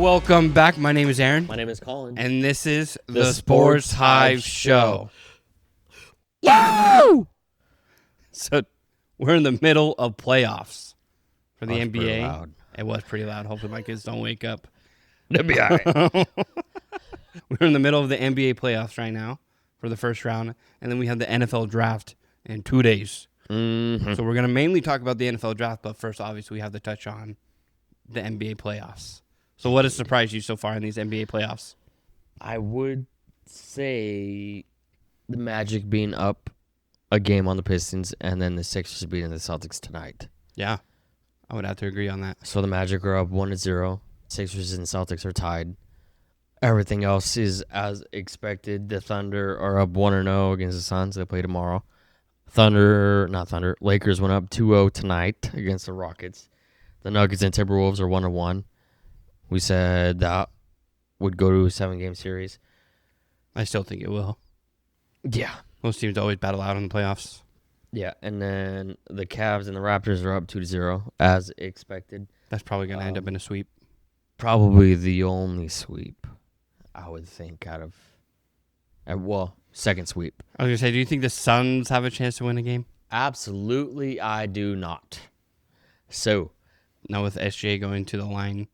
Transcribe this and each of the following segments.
Welcome back. My name is Aaron. My name is Collin. And this is the Sports Hive Show. Woo! So we're in the middle of playoffs for the That was pretty NBA. loud. It was pretty loud. Hopefully my kids don't wake up. It'll be all right. We're in the middle of the NBA playoffs right now for the first round. And then we have the NFL draft in 2 days. Mm-hmm. So we're going to mainly talk about the NFL draft. But first, obviously, we have to touch on the NBA playoffs. So what has surprised you so far in these NBA playoffs? I would say the Magic being up a game on the Pistons and then the Sixers beating the Celtics tonight. Yeah, I would have to agree on that. So the Magic are up 1-0. Sixers and Celtics are tied. Everything else is as expected. The Thunder are up 1-0 against the Suns. They play tomorrow. Lakers went up 2-0 tonight against the Rockets. The Nuggets and Timberwolves are 1-1. We said that would go to a 7-game series. I still think it will. Yeah. Most teams always battle out in the playoffs. Yeah, and then the Cavs and the Raptors are up 2-0, as expected. That's probably going to end up in a sweep. Probably the only sweep, I would think, out of... second sweep. I was going to say, do you think the Suns have a chance to win a game? Absolutely, I do not. So... Now with SJ going to the line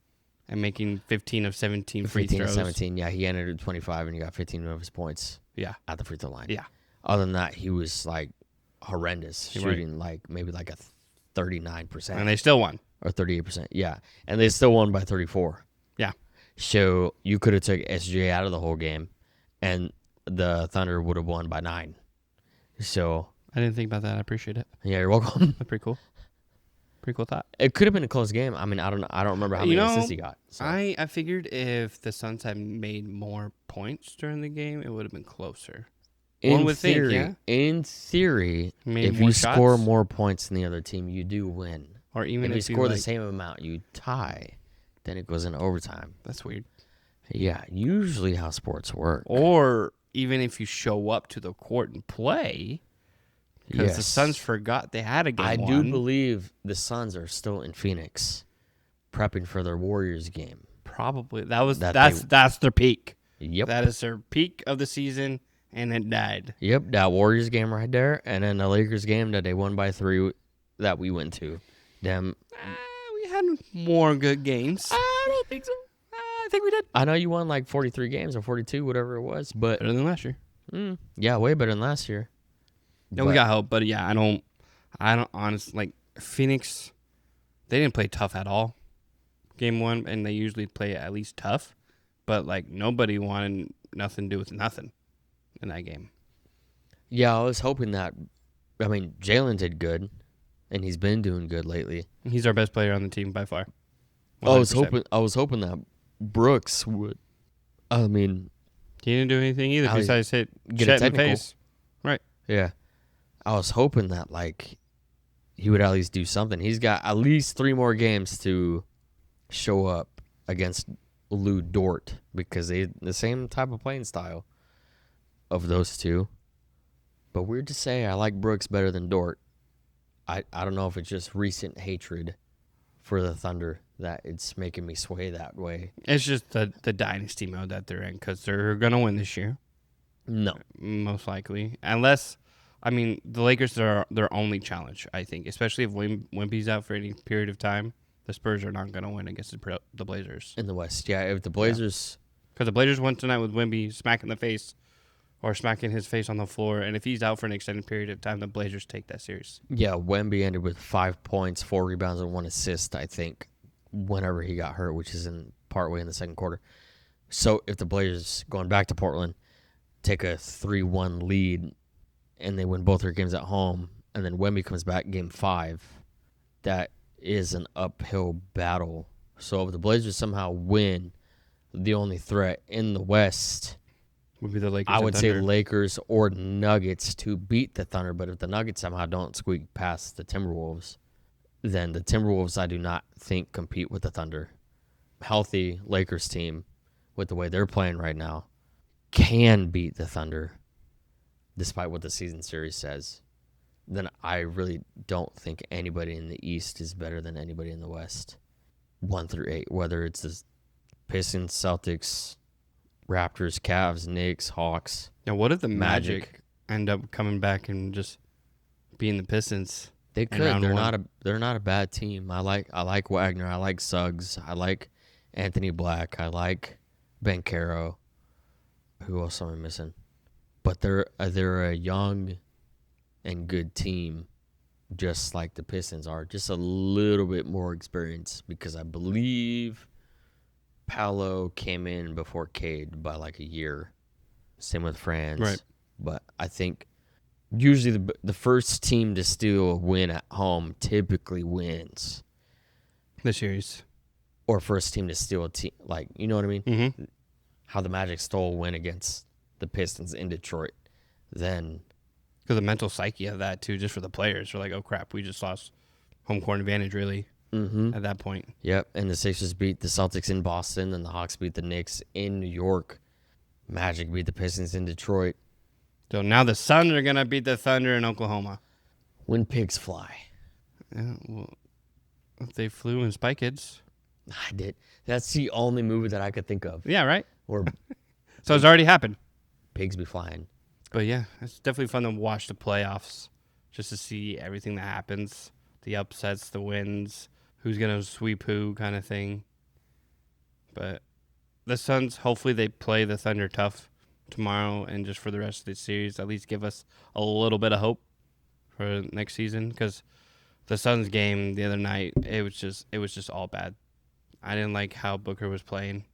and making 15 of 17 free 15 throws. of 17, yeah, he ended at 25 and he got 15 of his points. Yeah. At the free throw line. Yeah. Other than that, he was like horrendous, shooting maybe like a 39%. And they still won. Or 38%, yeah. And they still won by 34. Yeah. So you could have took SJ out of the whole game and the Thunder would have won by 9. So I didn't think about that. I appreciate it. yeah, you're welcome. That's pretty cool. Pretty cool thought. It could have been a close game. I mean, I don't remember how many assists he got. So. I figured if the Suns had made more points during the game, it would have been closer. In theory, if you score more points than the other team, you do win. Or even if you score the same amount, you tie. Then it goes into overtime. That's weird. Yeah, usually how sports work. Or even if you show up to the court and play, because the Suns forgot they had a game. I do believe the Suns are still in Phoenix, prepping for their Warriors game. Probably that's their peak. Yep, that is their peak of the season, and it died. Yep, that Warriors game right there, and then the Lakers game that they won by 3 that we went to. Them. We had more good games. I don't think so. I think we did. I know you won like 43 games or 42, whatever it was, but better than last year. Yeah, way better than last year. No, we got help, but yeah, I don't honestly, like, Phoenix, they didn't play tough at all game 1, and they usually play at least tough, but, like, nobody wanted nothing to do with nothing in that game. Yeah, I was hoping that, I mean, Jalen did good, and he's been doing good lately. He's our best player on the team by far. 100%. I was hoping that Brooks would, I mean. He didn't do anything either besides get Chet in the face. Right. Yeah. I was hoping that, like, he would at least do something. He's got at least 3 more games to show up against Lou Dort because they the same type of playing style of those two. But weird to say, I like Brooks better than Dort. I don't know if it's just recent hatred for the Thunder that it's making me sway that way. It's just the dynasty mode that they're in because they're going to win this year. No. Most likely. Unless... I mean, the Lakers are their only challenge, I think, especially if Wemby's out for any period of time. The Spurs are not going to win against the Blazers. In the West, yeah. If the Blazers... Because the Blazers won tonight with Wemby smacking his face on the floor, and if he's out for an extended period of time, the Blazers take that series. Yeah, Wemby ended with 5 points, 4 rebounds, and 1 assist, I think, whenever he got hurt, which is partway in the second quarter. So if the Blazers, going back to Portland, take a 3-1 lead... and they win both their games at home, and then Wemby comes back game 5, that is an uphill battle. So if the Blazers somehow win, the only threat in the West would be the Lakers. I would say Lakers or Nuggets to beat the Thunder, but if the Nuggets somehow don't squeak past the Timberwolves, then the Timberwolves I do not think compete with the Thunder. Healthy Lakers team, with the way they're playing right now, can beat the Thunder. Despite what the season series says, then I really don't think anybody in the East is better than anybody in the West. 1 through 8, whether it's the Pistons, Celtics, Raptors, Cavs, Knicks, Hawks. Now, what if the Magic. Magic end up coming back and just being the Pistons? They in could. round They're one? not a bad team. I like Wagner. I like Suggs. I like Anthony Black. I like Banchero. Who else am I missing? But they're a young and good team, just like the Pistons are. Just a little bit more experience because I believe Paolo came in before Cade by like a year. Same with Franz. Right. But I think usually the first team to steal a win at home typically wins. The series. Or first team to steal a team, like, you know what I mean? Mm-hmm. How the Magic stole a win against the Pistons in Detroit. Then Because the mental psyche of that, too, just for the players. They're like, oh, crap, we just lost home court advantage, really, at that point. Yep, and the Sixers beat the Celtics in Boston, and the Hawks beat the Knicks in New York. Magic beat the Pistons in Detroit. So now the Suns are going to beat the Thunder in Oklahoma. When pigs fly. Yeah, well, if they flew in Spy Kids. I did. That's the only movie that I could think of Yeah, right? where So it's already happened. pigs be flying. But yeah, it's definitely fun to watch the playoffs just to see everything that happens. The upsets, the wins, who's going to sweep who kind of thing. But the Suns, hopefully they play the Thunder tough tomorrow and just for the rest of the series, at least give us a little bit of hope for next season. Because the Suns game the other night, it was just all bad. I didn't like how Booker was playing.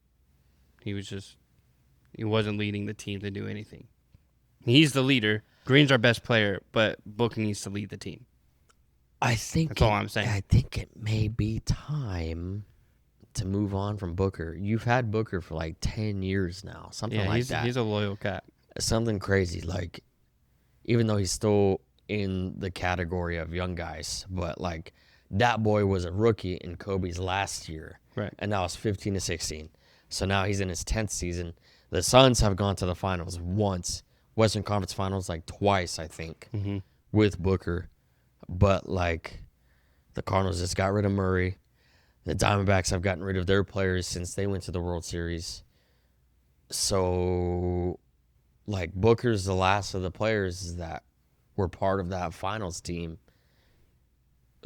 He wasn't leading the team to do anything. He's the leader. Green's our best player, but Booker needs to lead the team. That's all I'm saying. I think it may be time to move on from Booker. You've had Booker for like 10 years now, something like that. He's a loyal cat. Something crazy. Like, even though he's still in the category of young guys, but like that boy was a rookie in Kobe's last year. Right. And now it's 15 to 16. So now he's in his 10th season. The Suns have gone to the finals once. Western Conference Finals like twice, I think, with Booker. But like the Cardinals just got rid of Murray. The Diamondbacks have gotten rid of their players since they went to the World Series. So like Booker's the last of the players that were part of that finals team.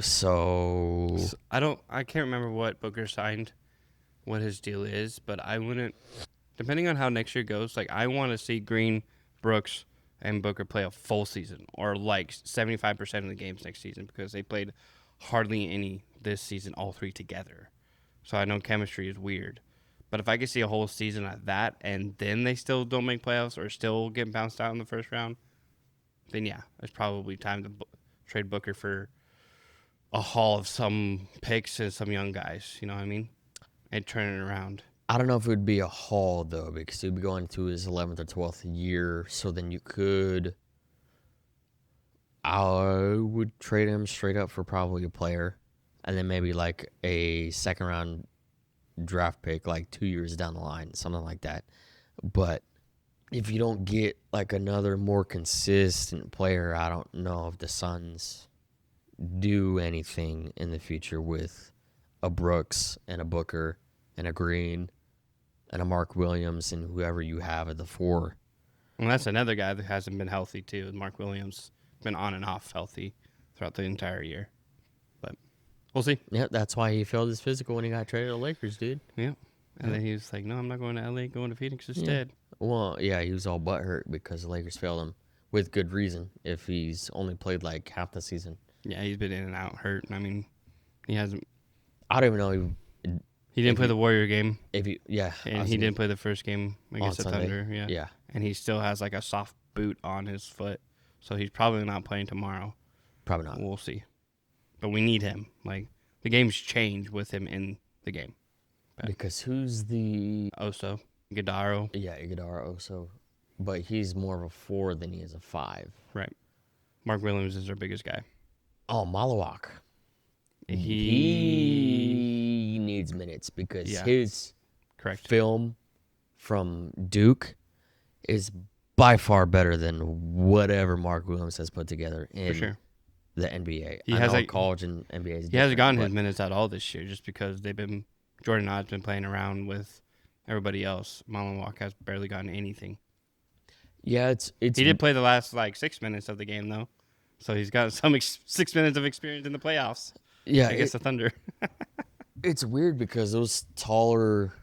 So I can't remember what Booker signed, what his deal is, but I wouldn't, depending on how next year goes, like I want to see Green, Brooks, and Booker play a full season or like 75% of the games next season because they played hardly any this season, all three together. So I know chemistry is weird. But if I could see a whole season of that and then they still don't make playoffs or still get bounced out in the first round, then yeah, it's probably time to trade Booker for a haul of some picks and some young guys, you know what I mean? And turn it around. I don't know if it would be a haul, though, because he'd be going to his 11th or 12th year. So then you could... I would trade him straight up for probably a player. And then maybe like a second-round draft pick, like 2 years down the line, something like that. But if you don't get like another more consistent player, I don't know if the Suns do anything in the future with a Brooks and a Booker and a Green and a Mark Williams and whoever you have at the four. And that's another guy that hasn't been healthy, too. Mark Williams been on and off healthy throughout the entire year. But we'll see. Yeah, that's why he failed his physical when he got traded to the Lakers, dude. Yeah. And then he was like, no, I'm not going to L.A., going to Phoenix instead. Well, yeah, he was all butthurt because the Lakers failed him with good reason if he's only played like half the season. Yeah, he's been in and out hurt. I mean, he hasn't. I don't even know. He didn't play the Warrior game. And he didn't play the first game against the Sunday. Thunder. Yeah. Yeah. And he still has like a soft boot on his foot. So he's probably not playing tomorrow. Probably not. We'll see. But we need him. Like, the game's changed with him in the game. Because who's the... Oso. Gadaro. Yeah, Iguodala Oso. But he's more of a 4 than he is a 5. Right. Mark Williams is our biggest guy. Oh, Malawak. He needs minutes because Yeah. his Correct. film from Duke is by far better than whatever Mark Williams has put together in For sure. the NBA. He I has know a- college and NBA is He hasn't different, gotten but his minutes at all this year just because Jordan Odd's been playing around with everybody else. Marlon Walk has barely gotten anything. Yeah, it's He did play the last 6 minutes of the game though, so he's got some 6 minutes of experience in the playoffs. yeah. Against the Thunder. It's weird because those taller,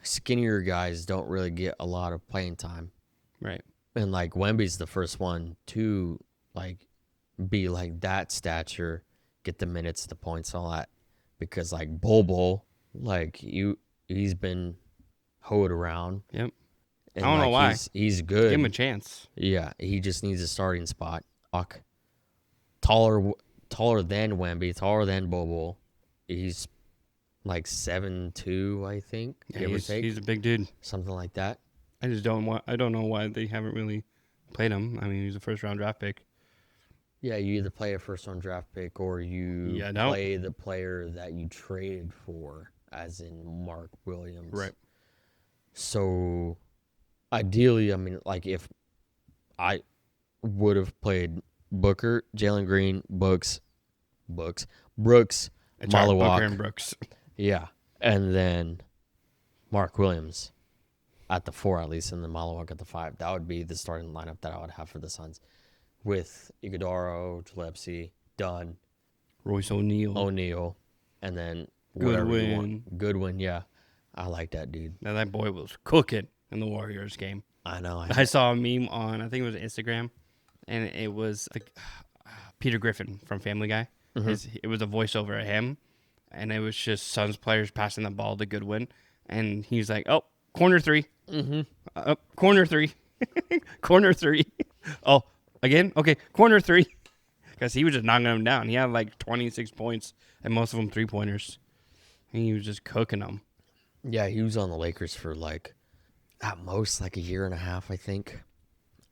skinnier guys don't really get a lot of playing time. Right. And like Wemby's the first one to like be like that stature, get the minutes, the points, all that. Because like Bobo, like he's been hoed around. Yep. And I don't know why. He's good. Give him a chance. Yeah, he just needs a starting spot. Taller than Wemby, taller than Bobo. He's like 7'2", I think. Yeah, he's a big dude. Something like that. I don't know why they haven't really played him. I mean, he's a first round draft pick. Yeah, you either play a first round draft pick or you play the player that you traded for, as in Mark Williams. Right. So ideally, I mean, like if I would have played Booker, Jalen Green, Brooks, Booker Malawak, and Brooks. yeah, and then Mark Williams at the 4 at least, and then Malawak at the 5. That would be the starting lineup that I would have for the Suns, with Iguodaro, Gillespie, Dunn, Royce O'Neal, and then Goodwin. Yeah, I like that dude. Now that boy was cooking in the Warriors game. I know. I saw a meme on, I think it was Instagram, and it was like Peter Griffin from Family Guy. Mm-hmm. It was a voiceover of him, and it was just Suns players passing the ball to Goodwin, and he's like, "Oh, corner 3, corner 3, corner 3, oh, again, okay, corner 3," because he was just knocking them down. He had like 26 points, and most of them 3-pointers, and he was just cooking them. Yeah, he was on the Lakers for like at most like a year and a half, I think.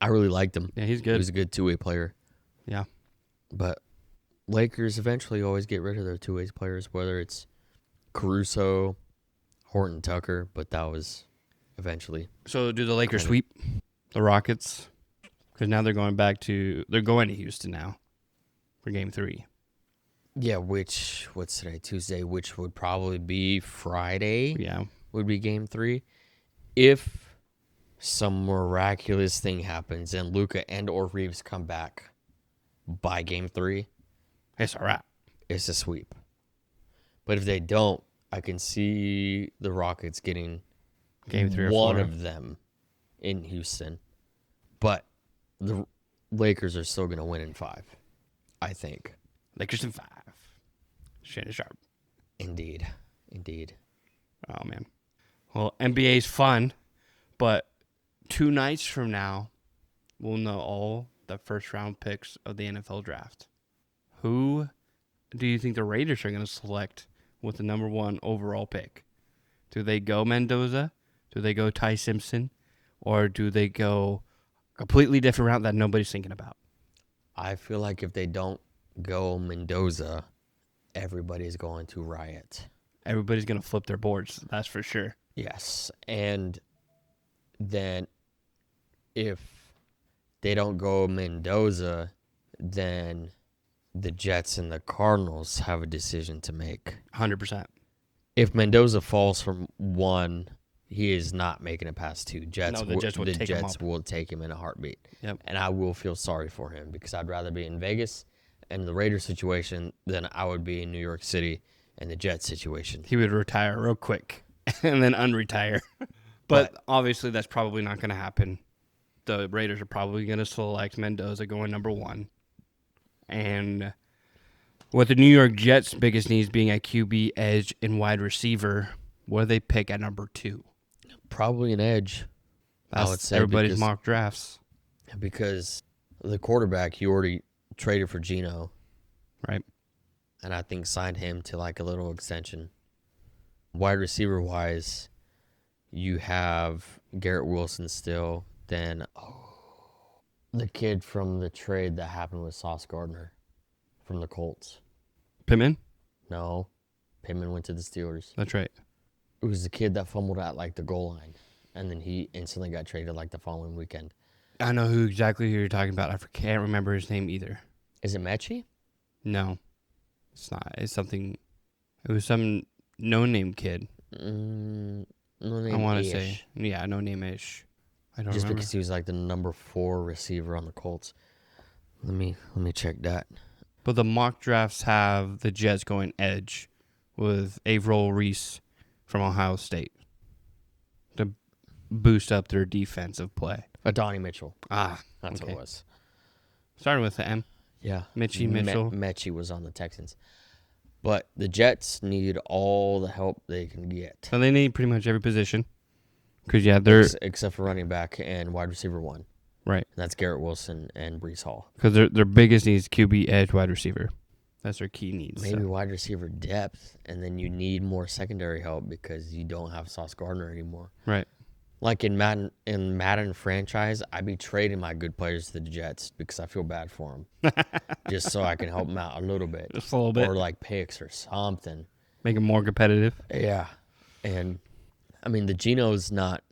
I really liked him. Yeah, he's good. He was a good two-way player. Yeah, but Lakers eventually always get rid of their two-way players, whether it's Caruso, Horton Tucker, but that was eventually. So do the Lakers sweep the Rockets? Because now they're going to Houston now for Game 3. Yeah, what's today? Tuesday, which would probably be Friday. Yeah. Would be Game 3. If some miraculous thing happens and Luka and or Reeves come back by Game 3, It's a wrap. It's a sweep. But if they don't, I can see the Rockets getting Game 3 or one 4 of them in Houston. But the Lakers are still going to win in 5, I think. Lakers in 5. Shannon Sharp. Indeed. Oh, man. Well, NBA's fun, but 2 nights from now, we'll know all the first-round picks of the NFL draft. Who do you think the Raiders are going to select with the number 1 overall pick? Do they go Mendoza? Do they go Ty Simpson? Or do they go a completely different route that nobody's thinking about? I feel like if they don't go Mendoza, everybody's going to riot. Everybody's going to flip their boards, that's for sure. Yes, and then if they don't go Mendoza, then the Jets and the Cardinals have a decision to make. 100%. If Mendoza falls from 1, he is not making it past 2. The Jets will take him in a heartbeat. Yep. And I will feel sorry for him because I'd rather be in Vegas and the Raiders situation than I would be in New York City and the Jets situation. He would retire real quick and then unretire. But obviously that's probably not going to happen. The Raiders are probably going to select Mendoza going number 1. And with the New York Jets' biggest needs being at QB, edge, and wide receiver, what do they pick at number 2? Probably an edge. That's I would say everybody's mock drafts. Because the quarterback, you already traded for Geno. Right. And I think signed him to like a little extension. Wide receiver-wise, you have Garrett Wilson still. Then the kid from the trade that happened with Sauce Gardner from the Colts. Pittman? No. Pittman went to the Steelers. That's right. It was the kid that fumbled at like the goal line. And then he instantly got traded like the following weekend. I know exactly who you're talking about. I can't remember his name either. Is it Mechie? No. It's not. It was some no-name kid. No name I want to Ish. say. Yeah, no name Ish. I don't Just remember. because he was like the number 4 receiver on the Colts. Let me check that. But the mock drafts have the Jets going edge with Averill Reese from Ohio State to boost up their defensive play. Adonai Mitchell. Ah, That's okay. what it was. Starting with the M. Yeah. Mitchie Mitchell. Mechie was on the Texans. But the Jets need all the help they can get. So they need pretty much every position. Because, yeah, they're... Except for running back and wide receiver 1. Right. And that's Garrett Wilson and Breece Hall. Because their biggest needs QB, edge, wide receiver. That's their key needs. Maybe wide receiver depth, and then you need more secondary help because you don't have Sauce Gardner anymore. Right. Like in Madden franchise, I'd be trading my good players to the Jets because I feel bad for them. Just so I can help them out a little bit. Just a little bit. Or like picks or something. Make them more competitive. Yeah. And, I mean, the Geno's not...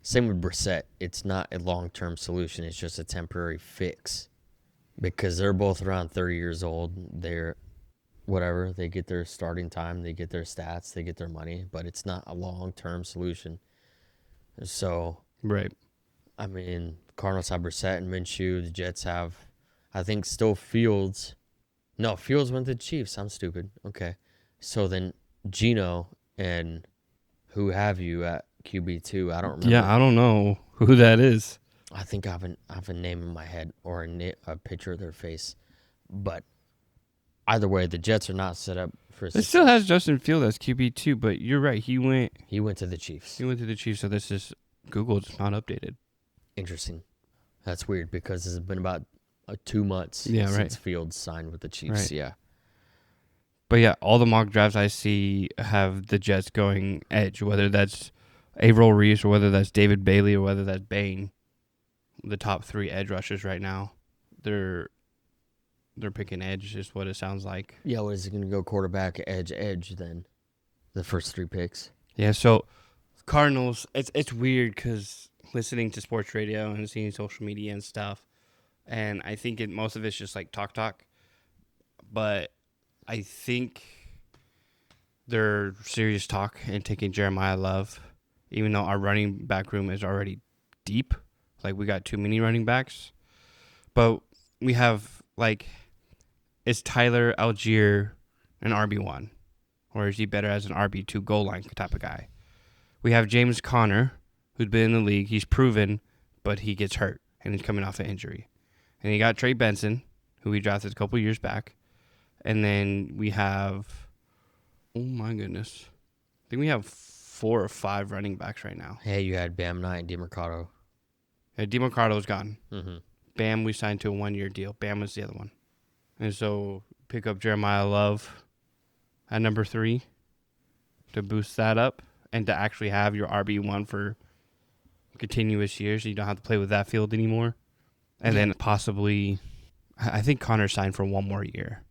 Same with Brissett. It's not a long-term solution. It's just a temporary fix. Because they're both around 30 years old. They're... Whatever. They get their starting time. They get their stats. They get their money. But it's not a long-term solution. So... Right. I mean, Cardinals have Brissett and Minshew. The Jets have, I think, still Fields. No, Fields went to the Chiefs. I'm stupid. Okay. So then Geno and who have you at QB2? I don't remember. Yeah, I don't know who that is. I think I have a name in my head or a picture of their face. But either way, the Jets are not set up for It still has Justin Fields as QB2, but you're right. He went to the Chiefs. to the Chiefs, so this is Google. It's not updated. Interesting. That's weird because it's been about 2 months right. since Fields signed with the Chiefs. Right. Yeah. But yeah, all the mock drafts I see have the Jets going edge, whether that's Averill Reese or whether that's David Bailey or whether that's Bain. The top 3 edge rushers right now, they're picking edge is what it sounds like. Yeah, what is it going to go quarterback, edge then? The first 3 picks. Yeah, so Cardinals, it's weird because listening to sports radio and seeing social media and stuff, and I think most of it's just like talk. But I think they're serious talk and taking Jeremiah Love, even though our running back room is already deep. Like, we got too many running backs. But we have, like, is Tyler Algier an RB1? Or is he better as an RB2 goal line type of guy? We have James Conner, who's been in the league. He's proven, but he gets hurt, and he's coming off an injury. And you got Trey Benson, who we drafted a couple years back. And then we have, oh my goodness, I think we have 4 or 5 running backs right now. Hey, you had Bam Knight and DeMarcado. Yeah, DeMarcado's gone. Mm-hmm. Bam, we signed to a 1-year deal. Bam was the other one. And so pick up Jeremiah Love at number 3 to boost that up and to actually have your RB1 for continuous years so you don't have to play with that field anymore. And then possibly, I think Connor signed for 1 more year.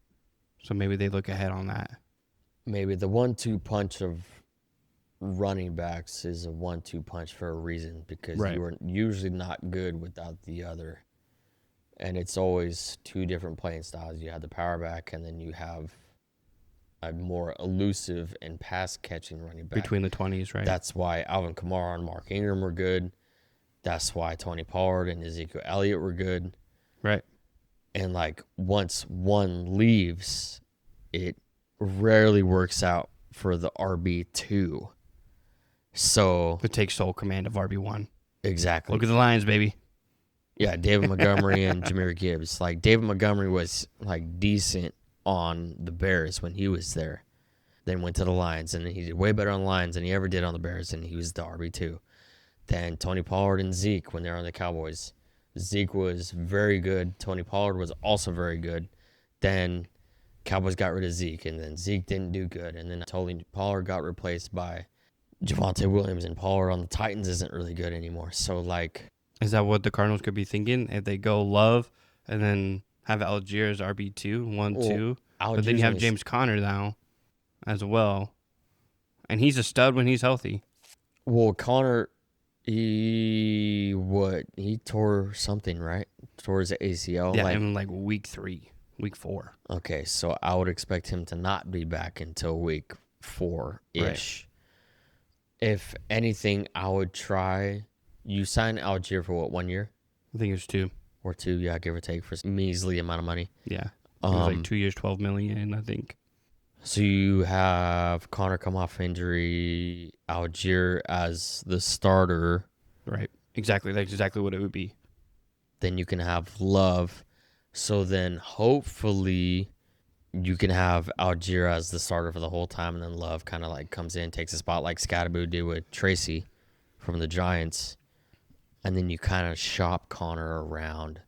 So maybe they look ahead on that. Maybe the 1-2 punch of running backs is a 1-2 punch for a reason because Right. you are usually not good without the other. And it's always 2 different playing styles. You have the power back and then you have a more elusive and pass-catching running back. Between the 20s, right? That's why Alvin Kamara and Mark Ingram were good. That's why Tony Pollard and Ezekiel Elliott were good. Right. And, like, once one leaves, it rarely works out for the RB2. So... To take sole command of RB1. Exactly. Look at the Lions, baby. Yeah, David Montgomery and Jahmyr Gibbs. Like, David Montgomery was, like, decent on the Bears when he was there. Then went to the Lions, and he did way better on the Lions than he ever did on the Bears, and he was the RB2. Then Tony Pollard and Zeke when they were on the Cowboys. Zeke was very good. Tony Pollard was also very good. Then Cowboys got rid of Zeke, and then Zeke didn't do good. And then Tony Pollard got replaced by Javonte Williams, and Pollard on the Titans isn't really good anymore. So, like... Is that what the Cardinals could be thinking? If they go Love and then have Algier as RB2, 1-2. But then you have James Conner now as well. And he's a stud when he's healthy. Well, Conner... He tore something, right? Tore his ACL. Yeah, in like week 4. Okay, so I would expect him to not be back until week 4-ish. Right. If anything, I would try. You sign Algier for what, 1 year I think it was 2. or 2? Yeah, give or take, for a measly amount of money. Yeah. It was like 2 years, $12 million, I think. So you have Connor come off injury, Algier as the starter. Right. Exactly. That's exactly what it would be. Then you can have Love. So then hopefully you can have Algier as the starter for the whole time, and then Love kind of like comes in, takes a spot like Scatterboo did with Tracy from the Giants. And then you kind of shop Connor around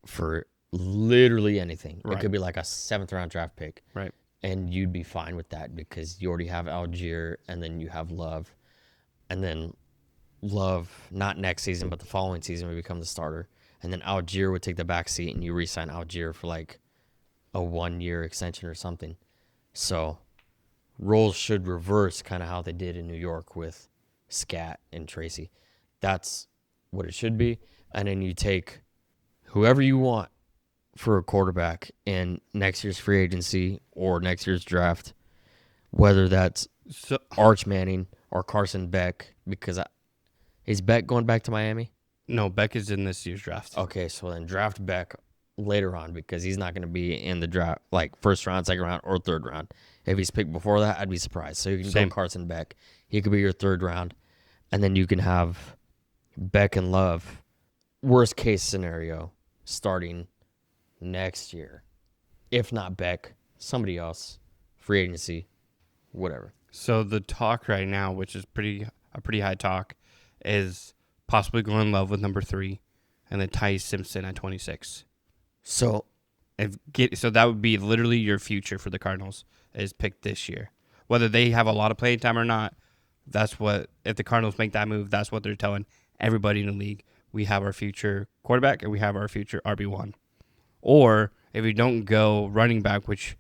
for literally anything. Right. It could be like a 7th-round draft pick. Right. And you'd be fine with that because you already have Algier, and then you have Love. And then Love, not next season, but the following season, would become the starter. And then Algier would take the back seat, and you re-sign Algier for like a 1-year extension or something. So roles should reverse kind of how they did in New York with Scat and Tracy. That's what it should be. And then you take whoever you want for a quarterback in next year's free agency or next year's draft, whether that's Arch Manning or Carson Beck, because is Beck going back to Miami? No, Beck is in this year's draft. Okay, so then draft Beck later on because he's not going to be in the draft, like first round, second round, or third round. If he's picked before that, I'd be surprised. So you can go Carson Beck. He could be your third round, and then you can have Beck and Love, worst case scenario, starting next year. If not Beck, somebody else, free agency, whatever. So the talk right now, which is a pretty high talk, is possibly going Love with number 3, and then Ty Simpson at 26. So that would be literally your future for the Cardinals is picked this year. Whether they have a lot of playing time or not, if the Cardinals make that move, that's what they're telling everybody in the league. We have our future quarterback and we have our future RB1. Or if we don't go running back, which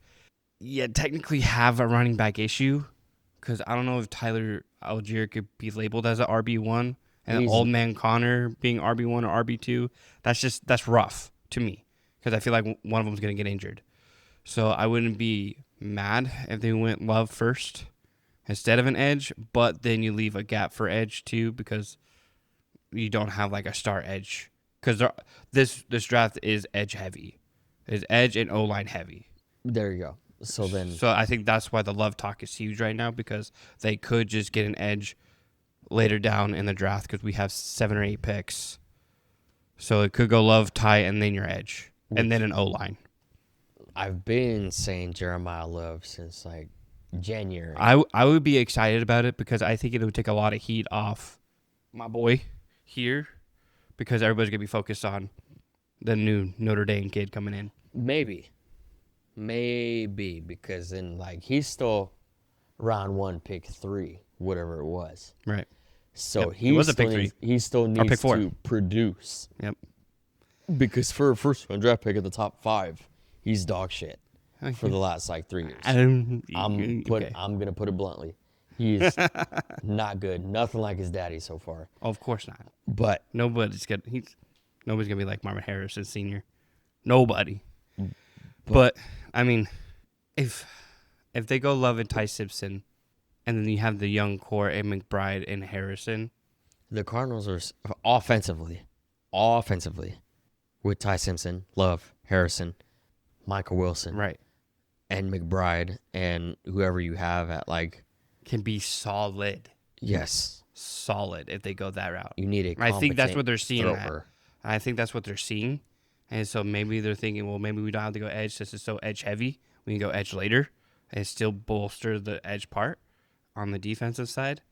technically have a running back issue, because I don't know if Tyler Algier could be labeled as an RB1 and old man Connor being RB1 or RB2. That's rough to me because I feel like one of them is going to get injured. So I wouldn't be mad if they went Love first instead of an edge, but then you leave a gap for edge too because you don't have like a star edge. Because this draft is edge heavy. It's edge and O-line heavy. There you go. So I think that's why the Love talk is huge right now because they could just get an edge later down in the draft because we have 7 or 8 picks. So it could go Love, Ty, and then your edge. And then an O-line. I've been saying Jeremiah Love since like January. I would be excited about it because I think it would take a lot of heat off my boy here because everybody's going to be focused on the new Notre Dame kid coming in. Maybe because then like he's still round 1, pick 3, whatever it was. Right. So he still needs to produce. Yep. Because for a first round draft pick at the top 5, he's dog shit for the last like 3 years. I'm gonna put it bluntly. He's not good. Nothing like his daddy so far. Of course not. But nobody's gonna be like Marvin Harrison Sr. Nobody. But I mean, if they go Love and Ty Simpson, and then you have the young core and McBride and Harrison, the Cardinals are offensively, with Ty Simpson, Love, Harrison, Michael Wilson, right, and McBride, and whoever you have at like can be solid. Yes, solid if they go that route. You need a I think that's what they're seeing. I think that's what they're seeing. And so maybe they're thinking, well, maybe we don't have to go edge since it's so edge heavy. We can go edge later and still bolster the edge part on the defensive side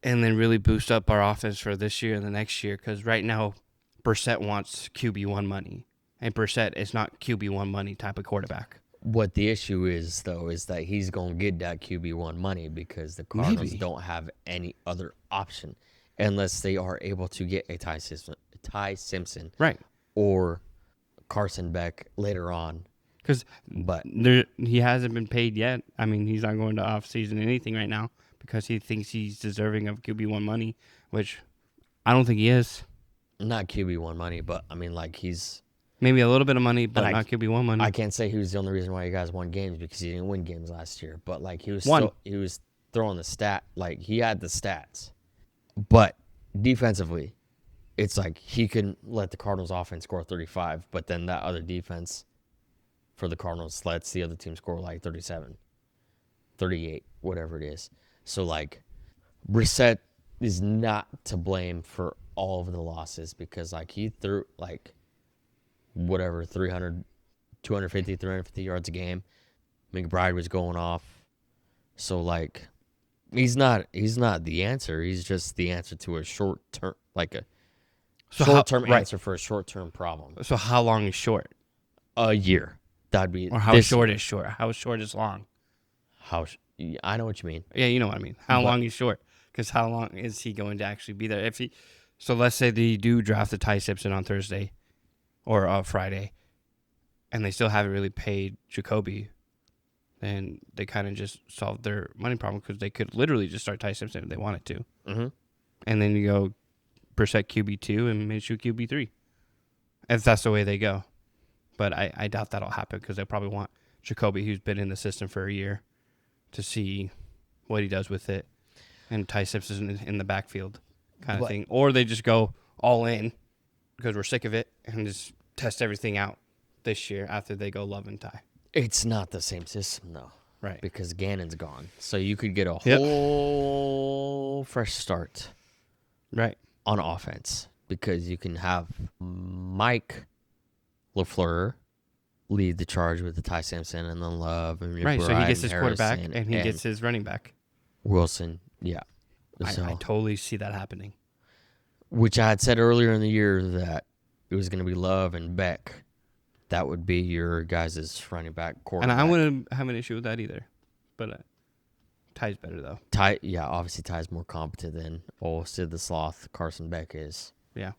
and then really boost up our offense for this year and the next year because right now Brissett wants QB1 money, and Brissett is not QB1 money type of quarterback. What the issue is, though, is that he's going to get that QB1 money because the Cardinals don't have any other option unless they are able to get a Ty Simpson right, or Carson Beck later on. But he hasn't been paid yet. I mean, he's not going to off-season anything right now because he thinks he's deserving of QB1 money, which I don't think he is. Not QB1 money, but I mean, like he's maybe a little bit of money, but not QB1 money. I can't say he was the only reason why you guys won games because he didn't win games last year. But like he was throwing the stat. Like, he had the stats. But defensively, it's like he can let the Cardinals offense score 35, but then that other defense for the Cardinals lets the other team score like 37, 38, whatever it is. So, like, Brissett is not to blame for all of the losses because, like, he threw, like, whatever, 350 yards a game. McBride was going off. So, like, he's not the answer. He's just the answer to a short-term, like a short-term answer for a short-term problem. So how long is short? A year. That'd be. Or how short is short? How short is long? I know what you mean. Yeah, you know what I mean. How long is short? Because how long is he going to actually be there? So let's say they do draft the Ty Simpson on Thursday or Friday, and they still haven't really paid Jacoby, then they kind of just solved their money problem because they could literally just start Ty Simpson if they wanted to. Mm-hmm. And then you go Brissett QB2 and Minshew QB3. If that's the way they go. But I doubt that'll happen because they'll probably want Jacoby, who's been in the system for a year, to see what he does with it. And Ty Simpson in the backfield kind of thing. Or they just go all in because we're sick of it and just test everything out this year after they go Love and Ty. It's not the same system, though. Right. Because Gannon's gone. So you could get a whole fresh start. Right. On offense. Because you can have Mike LaFleur lead the charge with the Ty Simpson and then Love and right. So he gets his Harrison quarterback and he gets his running back. Wilson. Yeah. So, I totally see that happening. Which I had said earlier in the year that it was going to be Love and Beck. That would be your guys' running back quarterback. And I wouldn't have an issue with that either. But Ty's better, though. Obviously Ty's more competent than Sid the Sloth, Carson Beck is. Yeah.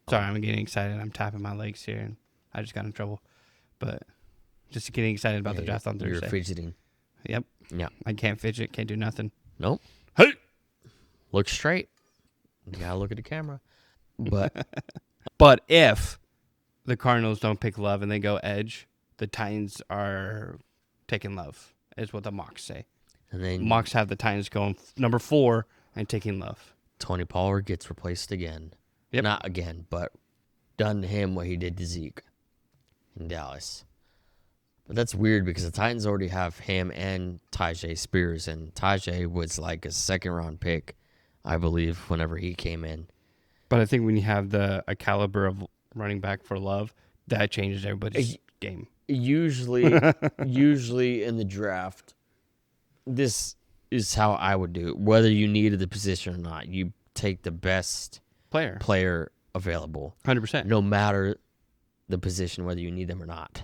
Sorry, I'm getting excited. I'm tapping my legs here, and I just got in trouble. But just getting excited about the draft on Thursday. You're fidgeting. Yep. Yeah. I can't fidget, can't do nothing. Nope. Hey! Look straight. You gotta look at the camera. But but if the Cardinals don't pick Love and they go edge, the Titans are taking Love, is what the mocks say. And then mocks have the Titans going number 4 and taking Love. Tony Pollard gets replaced again. Yep. Not again, but done to him what he did to Zeke in Dallas. But that's weird because the Titans already have him and Tyjae Spears, and Tyjae was like a second-round pick, I believe, whenever he came in. But I think when you have a caliber of running back for Love, that changes everybody's game. Usually in the draft, this is how I would do it. Whether you needed the position or not, you take the best player available. 100%. No matter the position, whether you need them or not.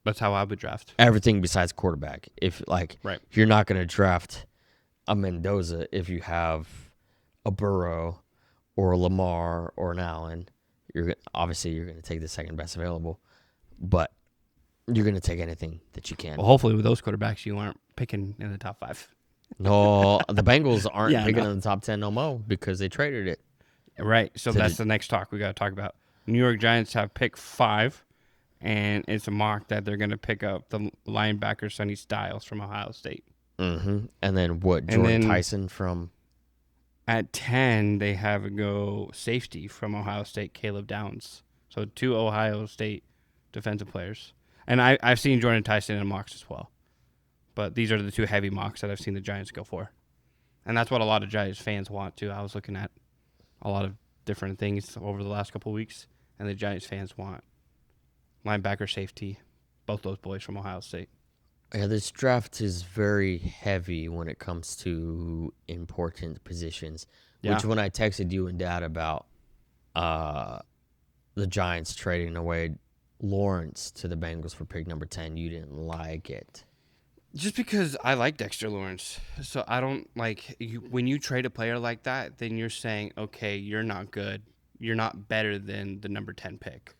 That's how I would draft. Everything besides quarterback. If right. You're not going to draft a Mendoza if you have a Burrow or a Lamar or an Allen. Obviously you're going to take the second best available, but you're going to take anything that you can. Well, hopefully with those quarterbacks you aren't picking in the top 5. No, the Bengals aren't picking in the top 10 no more because they traded it. Right. So that's the next talk we got to talk about. New York Giants have pick 5, and it's a mock that they're going to pick up the linebacker Sonny Styles from Ohio State. Mm-hmm. And then Jordan Tyson from... At 10, they have a go safety from Ohio State, Caleb Downs. So 2 Ohio State defensive players. And I've seen Jordan Tyson in mocks as well. But these are the 2 heavy mocks that I've seen the Giants go for. And that's what a lot of Giants fans want, too. I was looking at a lot of different things over the last couple of weeks, and the Giants fans want linebacker, safety, both those boys from Ohio State. Yeah, this draft is very heavy when it comes to important positions. Yeah. Which when I texted you and Dad about the Giants trading away Lawrence to the Bengals for pick number 10, you didn't like it. Just because I like Dexter Lawrence. So I don't like when you trade a player like that, then you're saying, okay, you're not good. You're not better than the number 10 pick,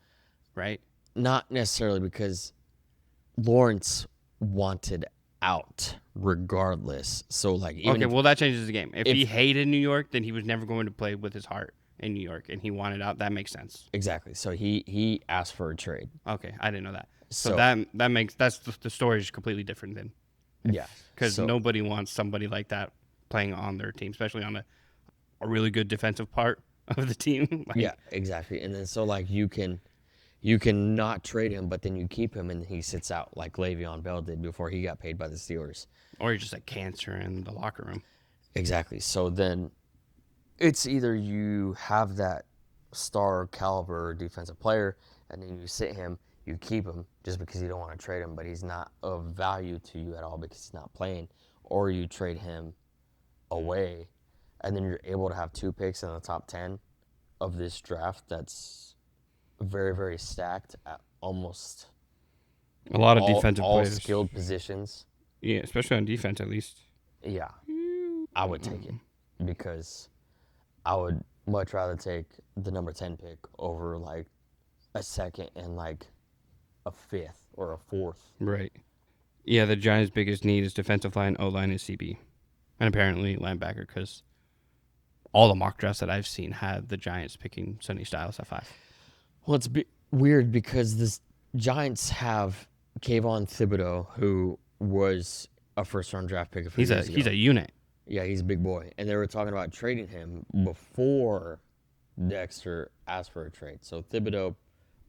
right? Not necessarily, because Lawrence wanted out regardless. So well, that changes the game. If he hated New York, then he was never going to play with his heart in New York, and he wanted out. That makes sense. Exactly. So he asked for a trade. Okay, I didn't know that. So that's the story is completely different then. Yeah, because nobody wants somebody like that playing on their team, especially on a really good defensive part of the team. Yeah, exactly. And then so like you can not trade him, but then you keep him and he sits out like Le'Veon Bell did before he got paid by the Steelers. Or you're just a cancer in the locker room. Exactly. So then it's either you have that star caliber defensive player and then you sit him, you keep him just because you don't want to trade him, but he's not of value to you at all because he's not playing, or you trade him away and then you're able to have 2 picks in the top 10 of this draft that's very, very stacked at almost a lot of defensive all players. skilled positions. Yeah, especially on defense at least. Yeah, I would take it because I would much rather take the number 10 pick over like a second and like a 5th or a 4th. Right. Yeah, the Giants' biggest need is defensive line, O-line, and CB. And apparently linebacker, because all the mock drafts that I've seen had the Giants picking Sonny Styles at 5. Well, it's weird because the Giants have Kayvon Thibodeau, who was a first-round draft pick a few years ago. He's a unit. Yeah, he's a big boy. And they were talking about trading him before Dexter asked for a trade. So Thibodeau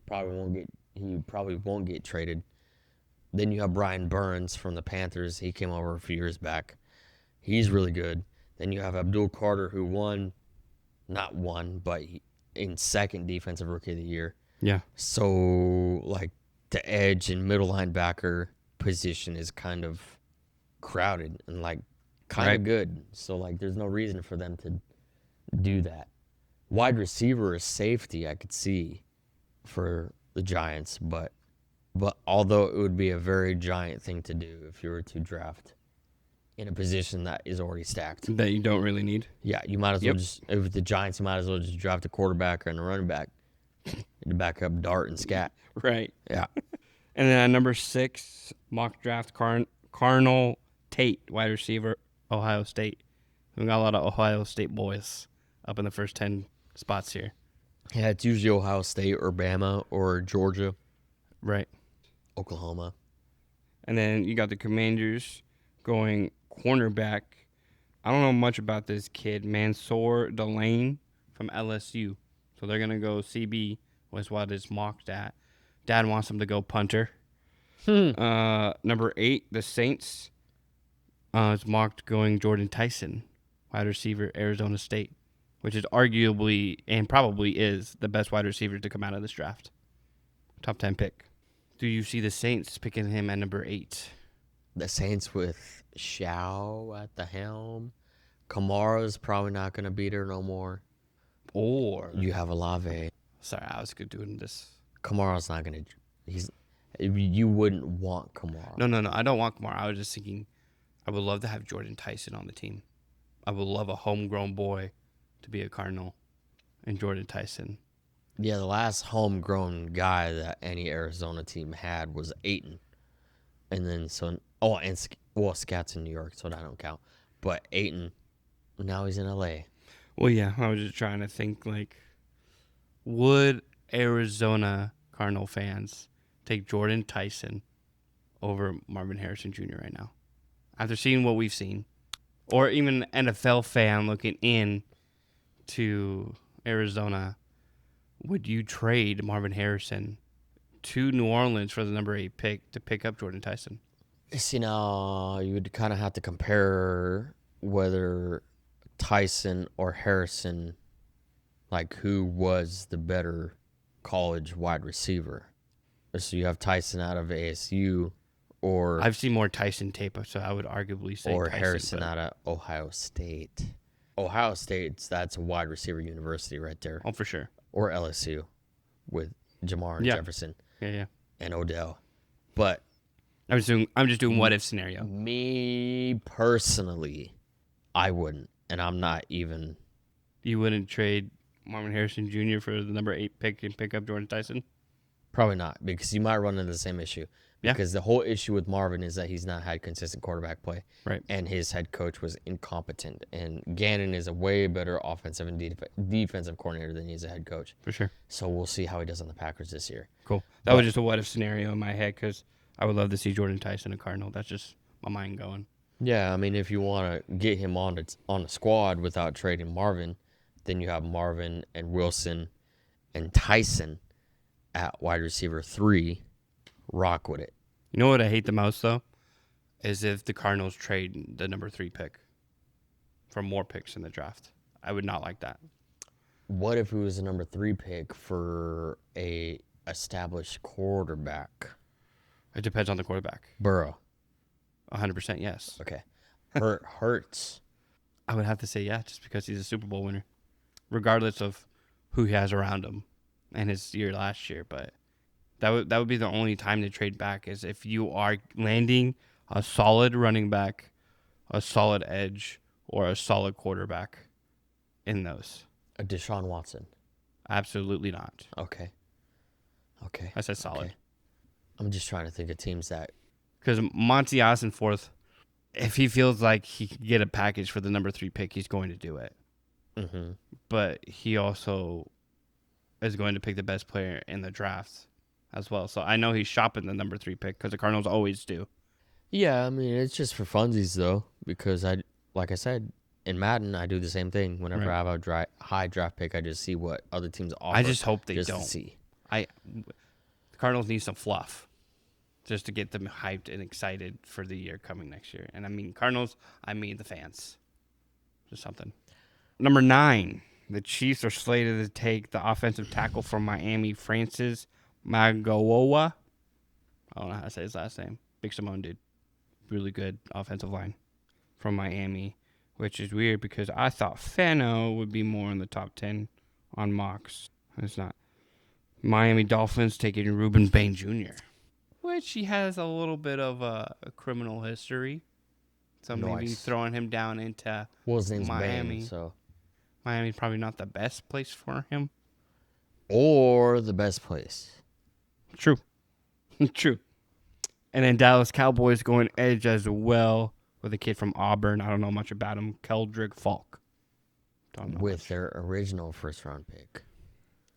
probably won't get traded. Then you have Brian Burns from the Panthers. He came over a few years back. He's really good. Then you have Abdul Carter, who not won, but in second defensive rookie of the year. Yeah. So, like, the edge and middle linebacker position is kind of crowded and, like, kind of good. So, like, there's no reason for them to do that. Wide receiver or safety, I could see for the Giants, but although it would be a very giant thing to do if you were to draft in a position that is already stacked. That you don't really need. Yeah, you might as well if the Giants, you might as well just draft a quarterback and a running back to back up Dart and Scat. Right. Yeah. And then at number 6, mock draft, Cardinal Tate, wide receiver, Ohio State. We got a lot of Ohio State boys up in the first 10 spots here. Yeah, it's usually Ohio State or Bama or Georgia. Right. Oklahoma. And then you got the Commanders going cornerback. I don't know much about this kid, Mansour Delane from LSU. So they're going to go CB, was what is mocked at. Dad wants him to go punter. Number 8, the Saints is mocked going Jordan Tyson, wide receiver, Arizona State, which is arguably and probably is the best wide receiver to come out of this draft. Top 10 pick. Do you see the Saints picking him at number 8? The Saints with Shao at the helm. Kamara's probably not going to be there no more. Or you have Olave. Sorry, I was doing this. Kamara's not going to. You wouldn't want Kamara. No. I don't want Kamara. I was just thinking, I would love to have Jordan Tyson on the team. I would love a homegrown boy to be a Cardinal, and Jordan Tyson. Yeah, the last homegrown guy that any Arizona team had was Ayton. And then Scott's in New York, so that don't count. But Ayton, now he's in LA. Well, yeah, I was just trying to think, like, would Arizona Cardinal fans take Jordan Tyson over Marvin Harrison Jr. right now? After seeing what we've seen. Or even an NFL fan looking in to Arizona, would you trade Marvin Harrison to New Orleans for the number 8 pick to pick up Jordan Tyson? See, now you would kind of have to compare whether Tyson or Harrison, like who was the better college wide receiver. So you have Tyson out of ASU, or I've seen more Tyson tape, so I would arguably say or Tyson, Harrison out of Ohio State. Ohio State, that's a wide receiver university right there. Oh, for sure. Or LSU with Jamar and Jefferson. Yeah. And Odell. But I'm just doing what if scenario. Me personally, I wouldn't. And I'm not even. You wouldn't trade Marvin Harrison Jr. for the number 8 pick and pick up Jordan Tyson? Probably not, because you might run into the same issue. Yeah. Because the whole issue with Marvin is that he's not had consistent quarterback play. Right. And his head coach was incompetent. And Gannon is a way better offensive and defensive coordinator than he is a head coach. For sure. So we'll see how he does on the Packers this year. Cool. That was just a what if scenario in my head because I would love to see Jordan Tyson a Cardinal. That's just my mind going. Yeah, I mean, if you want to get him on a squad without trading Marvin, then you have Marvin and Wilson and Tyson at wide receiver 3. Rock with it. You know what I hate the most, though? Is if the Cardinals trade the number 3 pick for more picks in the draft. I would not like that. What if it was a number 3 pick for a established quarterback? It depends on the quarterback. Burrow. 100% yes. Okay. Hurts. I would have to say yeah, just because he's a Super Bowl winner, regardless of who he has around him and his year last year. But that would be the only time to trade back is if you are landing a solid running back, a solid edge, or a solid quarterback in those. A Deshaun Watson. Absolutely not. Okay. I said solid. Okay. I'm just trying to think of teams that. Because Monty Ossenforth, if he feels like he could get a package for the number 3 pick, he's going to do it. Mm-hmm. But he also is going to pick the best player in the draft as well. So I know he's shopping the number 3 pick because the Cardinals always do. Yeah, I mean, it's just for funsies, though, because like I said, in Madden, I do the same thing. Whenever I have a high draft pick, I just see what other teams offer. I just hope they just don't. To see. The Cardinals need some fluff just to get them hyped and excited for the year coming next year. And I mean Cardinals, I mean the fans. Just something. Number 9, the Chiefs are slated to take the offensive tackle from Miami, Francis Magaoa. I don't know how to say his last name. Big Simone dude. Really good offensive line from Miami, which is weird because I thought Fano would be more in the top 10 on mocks. It's not. Miami Dolphins taking Reuben Bain Jr., which he has a little bit of a criminal history. So maybe throwing him down into his name's Miami. Bain, so Miami's probably not the best place for him. Or the best place. True. True. And then Dallas Cowboys going edge as well with a kid from Auburn. I don't know much about him. Keldrick Falk. With their original first-round pick.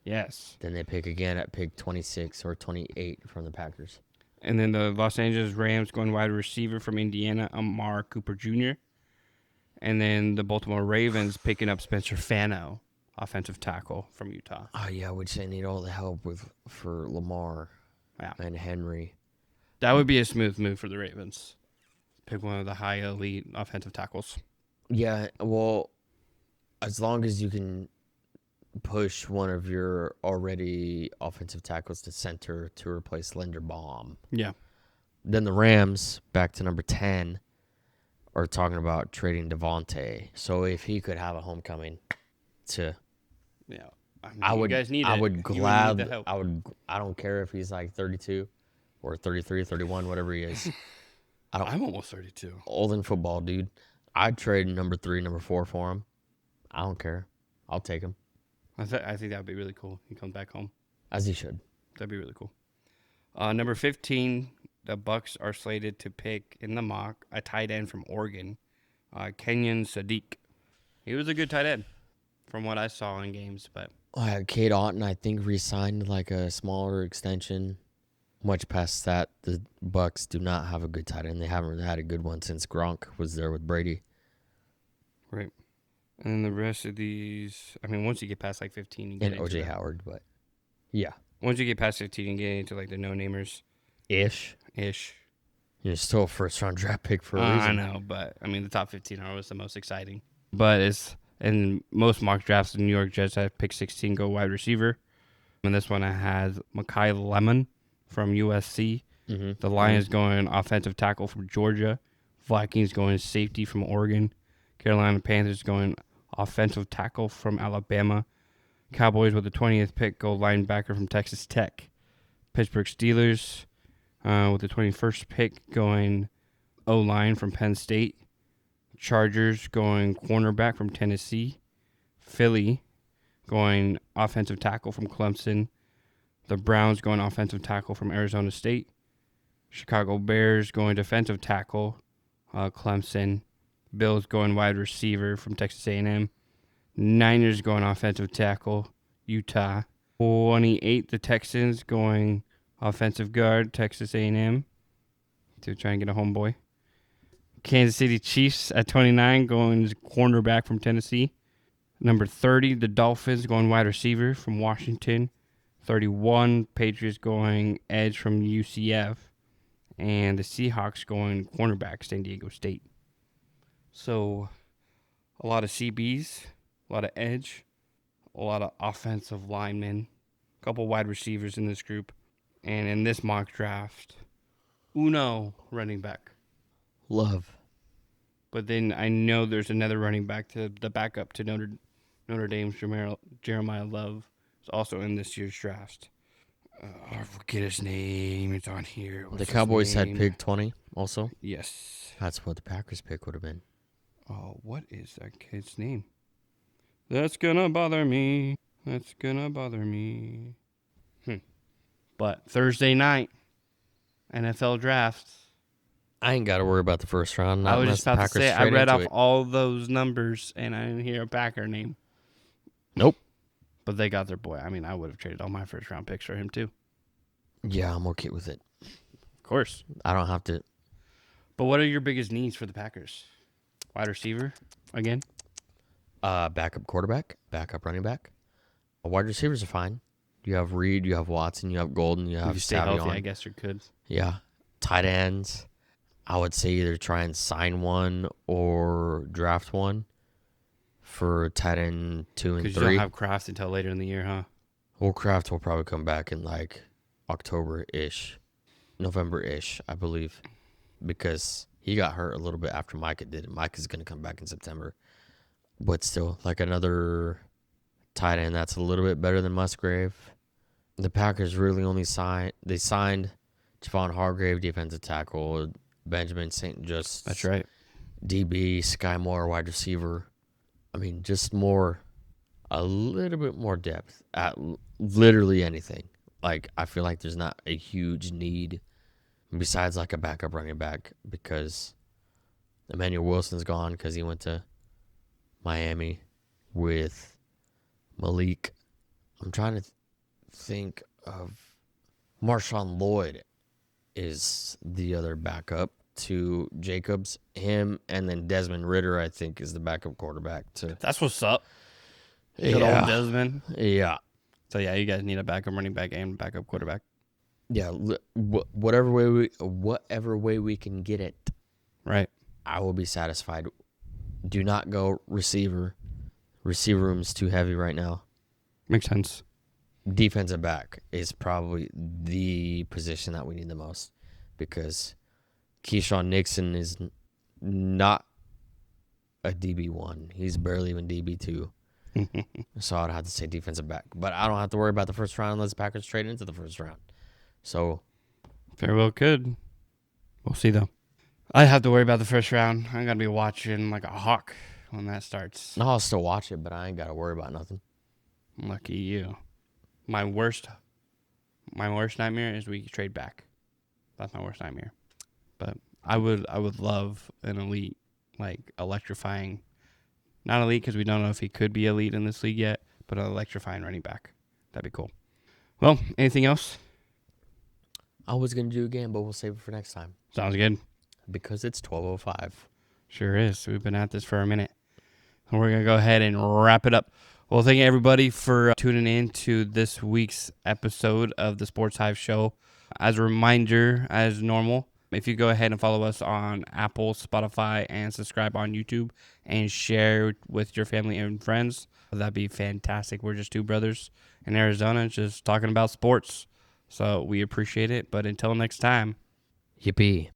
Yes. Then they pick again at pick 26 or 28 from the Packers. And then the Los Angeles Rams going wide receiver from Indiana, Amar Cooper Jr. And then the Baltimore Ravens picking up Spencer Fano, offensive tackle from Utah. Oh, yeah, which they need all the help for Lamar and Henry. That would be a smooth move for the Ravens. Pick one of the high elite offensive tackles. Yeah, well, as long as you can push one of your already offensive tackles to center to replace Linderbaum. Yeah. Then the Rams, back to number 10, are talking about trading Devontae. So if he could have a homecoming to... Yeah. You guys need it. I would gladly... I don't care if he's like 32 or 33, 31, whatever he is. I'm almost 32. Old in football, dude. I'd trade number 3, number 4 for him. I don't care. I'll take him. I think that would be really cool. He comes back home. As he should. That'd be really cool. Number 15, the Bucks are slated to pick in the mock a tight end from Oregon, Kenyon Sadiq. He was a good tight end from what I saw in games, but Cade Otton, I think, re-signed like a smaller extension. Much past that, the Bucks do not have a good tight end. They haven't had a good one since Gronk was there with Brady. Right. And then the rest of these, I mean, once you get past like 15, you get and OJ Howard, but yeah. Once you get past 15, you get into like the no-namers. Ish. You're still a first-round draft pick for a reason. I know, but I mean, the top 15 are always the most exciting. But it's in most mock drafts, the New York Jets have pick 16 go wide receiver. And this one has Mekhi Lemon from USC. Mm-hmm. The Lions going offensive tackle from Georgia. Vikings going safety from Oregon. Carolina Panthers going offensive tackle from Alabama. Cowboys with the 20th pick go linebacker from Texas Tech. Pittsburgh Steelers with the 21st pick going O-line from Penn State. Chargers going cornerback from Tennessee. Philly going offensive tackle from Clemson. The Browns going offensive tackle from Arizona State. Chicago Bears going defensive tackle, Clemson. Bills going wide receiver from Texas A&M. Niners going offensive tackle, Utah. 28, the Texans going offensive guard, Texas A&M. To try and get a homeboy. Kansas City Chiefs at 29 going cornerback from Tennessee. Number 30, the Dolphins going wide receiver from Washington. 31, Patriots going edge from UCF. And the Seahawks going cornerback, San Diego State. So, a lot of CBs, a lot of edge, a lot of offensive linemen, a couple wide receivers in this group. And in this mock draft, Uno running back. Love. But then I know there's another running back to the backup to Notre Dame's Jeremiah Love. Is also in this year's draft. I forget his name. It's on here. The Cowboys had pick 20 also? Yes. That's what the Packers pick would have been. Oh, what is that kid's name? That's gonna bother me. But Thursday night, NFL draft. I ain't got to worry about the first round. I was just about to say, I read off all those numbers, and I didn't hear a Packer name. Nope. But they got their boy. I mean, I would have traded all my first-round picks for him, too. Yeah, I'm okay with it. Of course. I don't have to. But what are your biggest needs for the Packers? Wide receiver, again? Backup quarterback, backup running back. Wide receivers are fine. You have Reed, you have Watson, you have Golden, you have If you stay healthy, Savion. I guess you could. Yeah. Tight ends. I would say either try and sign one or draft one for tight end 2 and 3. Because you don't have Kraft until later in the year, huh? Well, Kraft will probably come back in like October-ish, November-ish, I believe, because he got hurt a little bit after Micah did. Micah's going to come back in September. But still, like another tight end that's a little bit better than Musgrave. The Packers really only signed Javon Hargrave, defensive tackle, Benjamin St. Just. That's right. DB, Sky Moore, wide receiver. I mean, just a little bit more depth at literally anything. Like, I feel like there's not a huge need besides like a backup running back because Emmanuel Wilson's gone because he went to Miami with Malik. I'm trying to think of Marshawn Lloyd is the other backup to Jacobs. Him and then Desmond Ridder, I think, is the backup quarterback to. That's what's up. Good old Desmond. Yeah. So, yeah, you guys need a backup running back and backup quarterback. Yeah, whatever way we can get it, right? I will be satisfied. Do not go receiver. Receiver room's too heavy right now. Makes sense. Defensive back is probably the position that we need the most because Keyshawn Nixon is not a DB1. He's barely even DB2. So I'd have to say defensive back. But I don't have to worry about the first round unless the Packers trade into the first round. So very well could. We'll see, though. I have to worry about the first round. I'm going to be watching like a hawk when that starts. No, I'll still watch it, but I ain't got to worry about nothing. Lucky you. My worst nightmare is we trade back. That's my worst nightmare. But I would love an elite, like electrifying, not elite because we don't know if he could be elite in this league yet, but an electrifying running back. That'd be cool. Well, anything else? I was going to do again, but we'll save it for next time. Sounds good. Because it's 12:05. Sure is. We've been at this for a minute. And we're going to go ahead and wrap it up. Well, thank you, everybody, for tuning in to this week's episode of the Sports Hive Show. As a reminder, as normal, if you go ahead and follow us on Apple, Spotify, and subscribe on YouTube and share with your family and friends, that'd be fantastic. We're just two brothers in Arizona just talking about sports. So we appreciate it. But until next time. Yippee.